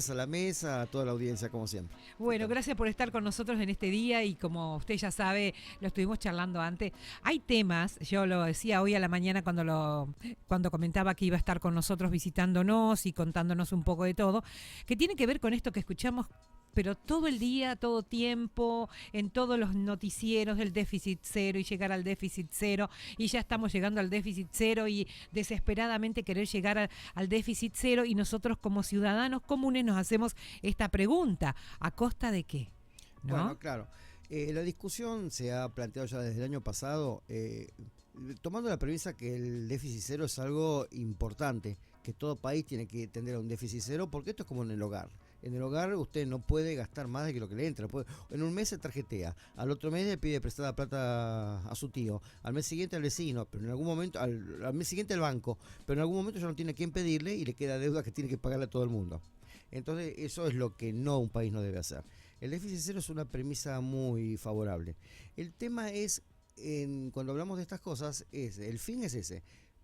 días a la mesa, a toda la audiencia, como siempre. Bueno, gracias por estar con nosotros en este día y como usted ya sabe, lo estuvimos charlando antes. Hay temas, yo lo decía hoy a la mañana cuando comentaba que iba a estar con nosotros visitándonos y contándonos un poco de todo, que tiene que ver con esto que escuchamos pero todo el día, todo tiempo, en todos los noticieros, el déficit cero y llegar al déficit cero, y ya estamos llegando al déficit cero y desesperadamente querer llegar al déficit cero, y nosotros como ciudadanos comunes nos hacemos esta pregunta, ¿a costa de qué? ¿No? Bueno, claro. La discusión se ha planteado ya desde el año pasado, tomando la premisa que el déficit cero es algo importante, que todo país tiene que tender a un déficit cero, porque esto es como en el hogar. En el hogar usted no puede gastar más de que lo que le entra. En un mes se tarjetea, al otro mes le pide prestada plata a su tío, al mes siguiente al vecino, pero en algún momento, al mes siguiente al banco, pero en algún momento ya no tiene quien pedirle y le queda deuda que tiene que pagarle a todo el mundo. Entonces eso es lo que un país no debe hacer. El déficit cero es una premisa muy favorable. El tema es, cuando hablamos de estas cosas, el fin es ese.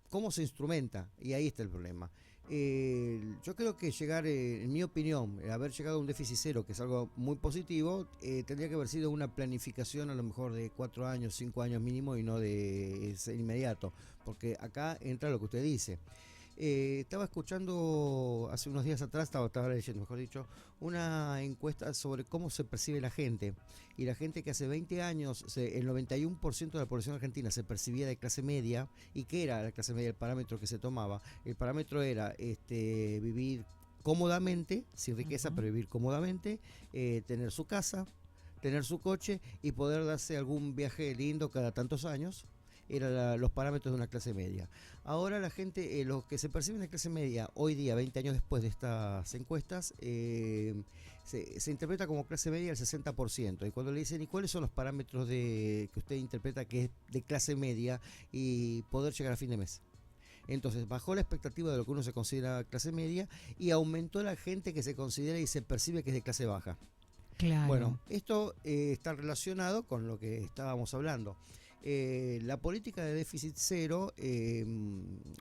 ¿Cómo se instrumenta? Y ahí está el problema. Yo creo que llegar, en mi opinión, haber llegado a un déficit cero, que es algo muy positivo, tendría que haber sido una planificación a lo mejor de 4 años, 5 años mínimo y no de inmediato, porque acá entra lo que usted dice. Estaba escuchando hace unos días atrás, estaba leyendo, mejor dicho, una encuesta sobre cómo se percibe la gente. Y la gente que hace 20 años, el 91% de la población argentina se percibía de clase media. ¿Y qué era la clase media? El parámetro que se tomaba. El parámetro era vivir cómodamente, sin riqueza, pero vivir cómodamente, tener su casa, tener su coche y poder darse algún viaje lindo cada tantos años. Eran los parámetros de una clase media. Ahora la gente, los que se perciben de clase media, hoy día, 20 años después de estas encuestas, se interpreta como clase media el 60%. Y cuando le dicen, ¿y cuáles son los parámetros que usted interpreta que es de clase media y poder llegar a fin de mes? Entonces bajó la expectativa de lo que uno se considera clase media y aumentó la gente que se considera y se percibe que es de clase baja. Claro. Bueno, esto está relacionado con lo que estábamos hablando. La política de déficit cero,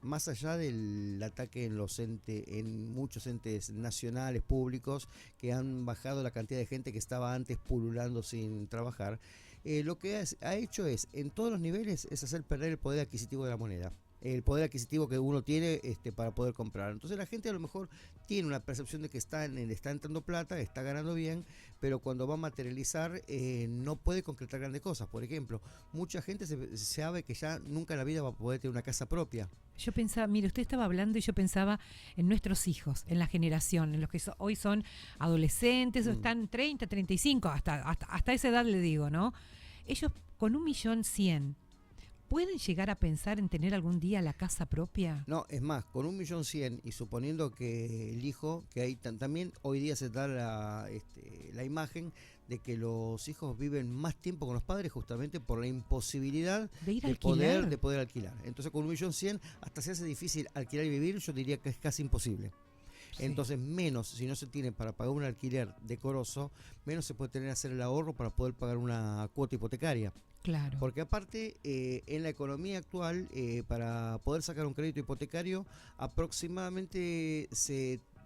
más allá del ataque en muchos entes nacionales, públicos, que han bajado la cantidad de gente que estaba antes pululando sin trabajar, lo que ha hecho en todos los niveles, es hacer perder el poder adquisitivo de la moneda. El poder adquisitivo que uno tiene para poder comprar. Entonces la gente a lo mejor tiene una percepción de que está entrando plata, está ganando bien, pero cuando va a materializar no puede concretar grandes cosas. Por ejemplo, mucha gente se sabe que ya nunca en la vida va a poder tener una casa propia. Yo pensaba, mire, usted estaba hablando y yo pensaba en nuestros hijos, en la generación, en los que hoy son adolescentes o están 30, 35, hasta esa edad le digo, ¿no? Ellos con 1.100.000, ¿pueden llegar a pensar en tener algún día la casa propia? No, es más, con 1.100.000 y suponiendo que el hijo, que hay también hoy día se da la imagen de que los hijos viven más tiempo con los padres justamente por la imposibilidad de poder alquilar. Entonces con 1.100.000 hasta se hace difícil alquilar y vivir, yo diría que es casi imposible. Sí. Entonces menos, si no se tiene para pagar un alquiler decoroso, menos se puede tener que hacer el ahorro para poder pagar una cuota hipotecaria. Claro. Porque aparte, en la economía actual, para poder sacar un crédito hipotecario, aproximadamente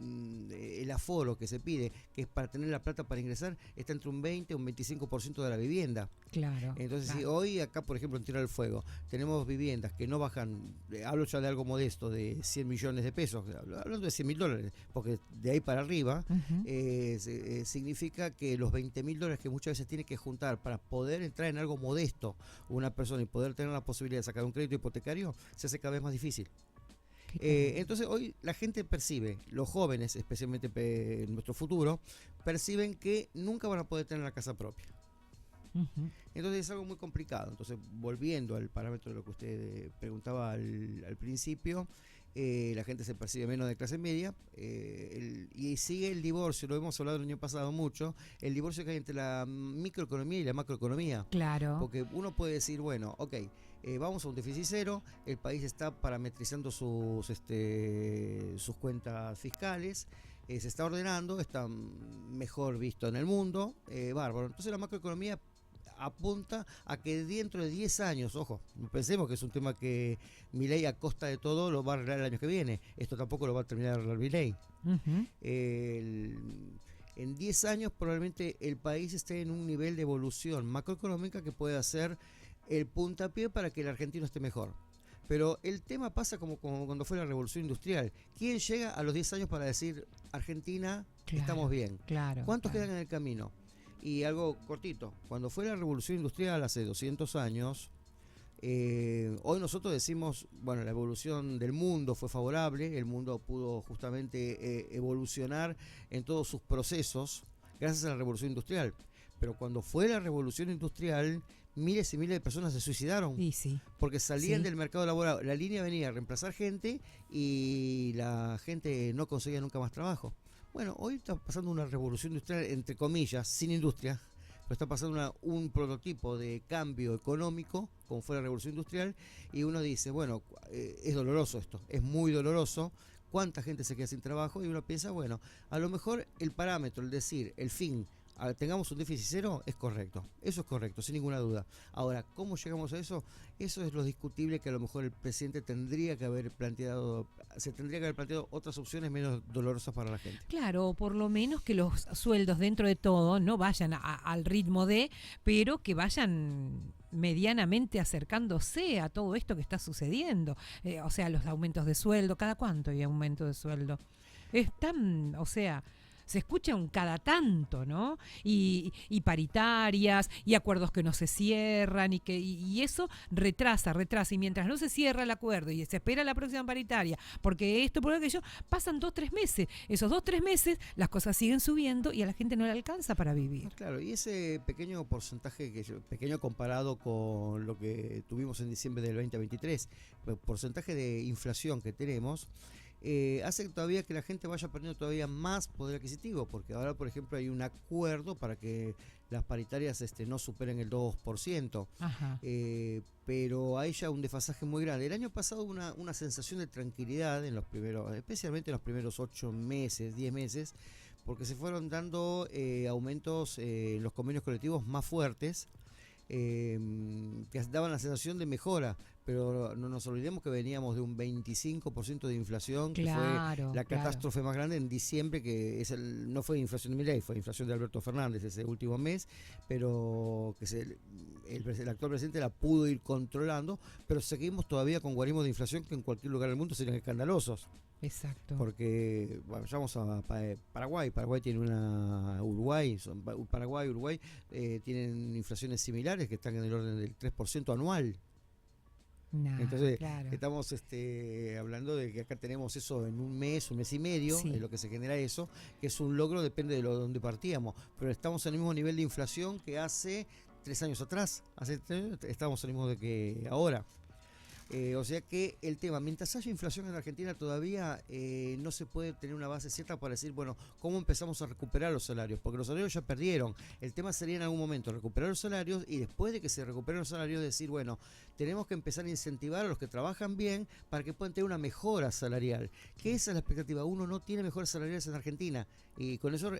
el aforo que se pide, que es para tener la plata para ingresar, está entre un 20 y un 25% de la vivienda. Claro. Entonces, claro. Si hoy acá, por ejemplo, en Tierra del Fuego, tenemos viviendas que no bajan, hablo ya de algo modesto, de 100 millones de pesos, hablando de $100.000, porque de ahí para arriba, significa que los $20.000 que muchas veces tiene que juntar para poder entrar en algo modesto una persona y poder tener la posibilidad de sacar un crédito hipotecario, se hace cada vez más difícil. Entonces hoy la gente percibe, los jóvenes, especialmente en nuestro futuro, perciben que nunca van a poder tener la casa propia. Entonces es algo muy complicado. Entonces, volviendo al parámetro de lo que usted preguntaba al principio, la gente se percibe menos de clase media, y sigue el divorcio, lo hemos hablado el año pasado mucho, el divorcio que hay entre la microeconomía y la macroeconomía. Claro. Porque uno puede decir, bueno, ok, vamos a un déficit cero, el país está parametrizando sus cuentas fiscales, se está ordenando, está mejor visto en el mundo, bárbaro. Entonces la macroeconomía apunta a que dentro de 10 años, ojo, no pensemos que es un tema que Milei a costa de todo lo va a arreglar el año que viene, esto tampoco lo va a terminar de arreglar Milei. Ujú. En 10 años probablemente el país esté en un nivel de evolución macroeconómica que pueda ser el puntapié para que el argentino esté mejor. Pero el tema pasa como cuando fue la revolución industrial. ¿Quién llega a los 10 años para decir, Argentina, estamos Claro, bien? claro, ¿Cuántos claro. quedan en el camino? Y algo cortito, cuando fue la revolución industrial hace 200 años, hoy nosotros decimos, bueno, la evolución del mundo fue favorable, el mundo pudo justamente evolucionar en todos sus procesos gracias a la revolución industrial. Pero cuando fue la revolución industrial, miles y miles de personas se suicidaron Y sí, porque salían sí. del mercado laboral. La línea venía a reemplazar gente y la gente no conseguía nunca más trabajo. Bueno, hoy está pasando una revolución industrial, entre comillas, sin industria, pero está pasando un prototipo de cambio económico, como fue la revolución industrial, y uno dice, bueno, es doloroso esto, es muy doloroso. ¿Cuánta gente se queda sin trabajo? Y uno piensa, bueno, a lo mejor el parámetro, el decir, el fin, tengamos un déficit cero, es correcto. Eso es correcto, sin ninguna duda. Ahora, ¿cómo llegamos a eso? Eso es lo discutible, que a lo mejor el presidente tendría que haber planteado, se tendría que haber planteado otras opciones menos dolorosas para la gente. Claro, por lo menos que los sueldos dentro de todo no vayan al ritmo de, pero que vayan medianamente acercándose a todo esto que está sucediendo. O sea, los aumentos de sueldo, ¿cada cuánto hay aumento de sueldo? Es tan, o sea, se escuchan cada tanto, ¿no? Y paritarias, y acuerdos que no se cierran, y eso retrasa, y mientras no se cierra el acuerdo y se espera la próxima paritaria, porque esto, por aquello, pasan 2, 3 meses. Esos 2, 3 meses, las cosas siguen subiendo y a la gente no le alcanza para vivir. Claro, y ese pequeño porcentaje, pequeño comparado con lo que tuvimos en diciembre del 2023, el porcentaje de inflación que tenemos, hace todavía que la gente vaya perdiendo todavía más poder adquisitivo, porque ahora, por ejemplo, hay un acuerdo para que las paritarias no superen el 2%, Ajá. pero hay ya un desfasaje muy grande. El año pasado hubo una sensación de tranquilidad en los primeros, especialmente en los primeros 8 meses, 10 meses, porque se fueron dando aumentos en los convenios colectivos más fuertes, que daban la sensación de mejora, pero no nos olvidemos que veníamos de un 25% de inflación, que fue Claro, la claro. catástrofe más grande en diciembre, que no fue inflación de Milei, fue inflación de Alberto Fernández ese último mes, pero que el actual presidente la pudo ir controlando, pero seguimos todavía con guarismos de inflación que en cualquier lugar del mundo serían escandalosos. Exacto. Porque bueno, vamos a Paraguay. Paraguay tiene Uruguay tienen inflaciones similares que están en el orden del 3% anual. Nah, Entonces, claro. estamos hablando de que acá tenemos eso en un mes y medio, Sí. es lo que se genera eso, que es un logro, depende de donde partíamos. Pero estamos en el mismo nivel de inflación que hace 3 años atrás. Estamos en el mismo de que ahora. O sea que el tema, mientras haya inflación en Argentina todavía no se puede tener una base cierta para decir, bueno, ¿cómo empezamos a recuperar los salarios? Porque los salarios ya perdieron. El tema sería en algún momento recuperar los salarios y después de que se recuperen los salarios decir, bueno, tenemos que empezar a incentivar a los que trabajan bien para que puedan tener una mejora salarial. Que esa es la expectativa. Uno no tiene mejoras salariales en Argentina. Y con eso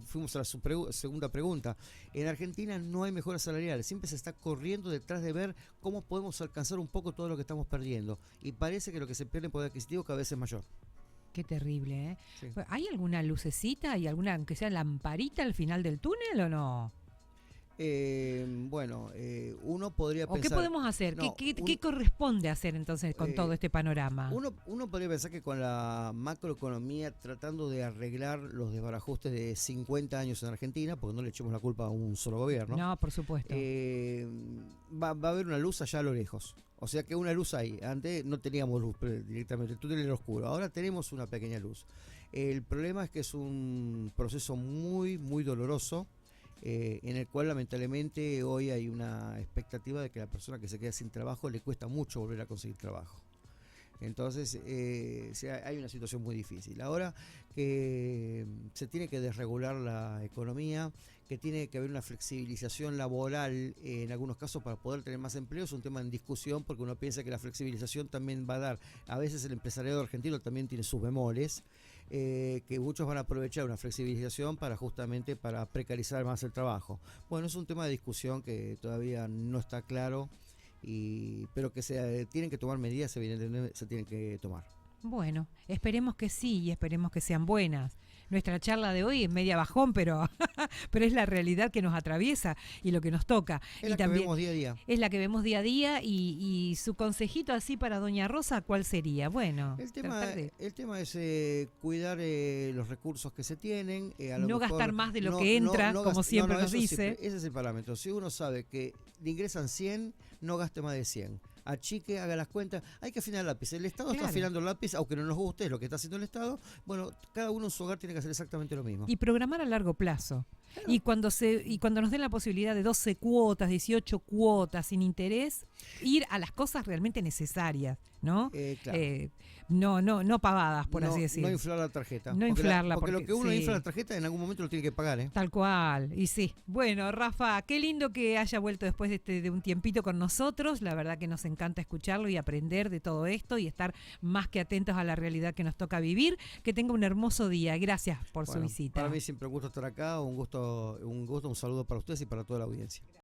fuimos a la segunda pregunta. En Argentina no hay mejoras salariales. Siempre se está corriendo detrás de ver cómo podemos alcanzar un poco todo lo que estamos perdiendo. Y parece que lo que se pierde en poder adquisitivo cada vez es mayor. Qué terrible, ¿eh? Sí. ¿Hay alguna lucecita y alguna, aunque sea lamparita al final del túnel o no? Bueno, uno podría ¿O qué pensar... podemos hacer? No, ¿Qué corresponde hacer entonces con todo eh, este panorama? uno podría pensar que con la macroeconomía tratando de arreglar los desbarajustes de 50 años en Argentina, porque no le echemos la culpa a un solo gobierno, No, por supuesto. va a haber una luz allá a lo lejos. O sea que una luz hay. Antes no teníamos luz directamente, el túnel era oscuro. Ahora tenemos una pequeña luz. El problema es que es un proceso muy, muy doloroso, en el cual lamentablemente hoy hay una expectativa de que la persona que se queda sin trabajo le cuesta mucho volver a conseguir trabajo. Entonces, hay una situación muy difícil. Ahora que se tiene que desregular la economía, que tiene que haber una flexibilización laboral en algunos casos para poder tener más empleo, es un tema en discusión, porque uno piensa que la flexibilización también va a dar, a veces el empresariado argentino también tiene sus bemoles, que muchos van a aprovechar una flexibilización para precarizar más el trabajo. Bueno, es un tema de discusión que todavía no está claro, pero que se tienen que tomar medidas, evidentemente se tienen que tomar. Bueno, esperemos que sí y esperemos que sean buenas. Nuestra charla de hoy es media bajón, pero, pero es la realidad que nos atraviesa y lo que nos toca. Es y la que también vemos día a día. es la que vemos día a día y su consejito así para Doña Rosa, ¿cuál sería? Bueno, El tema es cuidar los recursos que se tienen. A lo no mejor gastar más de lo que entra, como siempre nos dice. Ese es el parámetro. Si uno sabe que le ingresan 100, no gaste más de 100. Achique, haga las cuentas. Hay que afinar el lápiz. El Estado está afinando el lápiz, aunque no nos guste lo que está haciendo el Estado. Bueno, cada uno en su hogar tiene que hacer exactamente lo mismo. Y programar a largo plazo. Claro. Y cuando nos den la posibilidad de 12 cuotas, 18 cuotas sin interés, ir a las cosas realmente necesarias, ¿no? Claro. No pavadas, por así decirlo. No inflar la tarjeta. No inflarla. Porque lo que uno infla la tarjeta en algún momento lo tiene que pagar, ¿eh? Tal cual, y sí. Bueno, Rafa, qué lindo que haya vuelto después de un tiempito con nosotros. La verdad que nos encanta escucharlo y aprender de todo esto y estar más que atentos a la realidad que nos toca vivir. Que tenga un hermoso día. Gracias por su visita. Para mí siempre un gusto estar acá, un gusto, un saludo para ustedes y para toda la audiencia.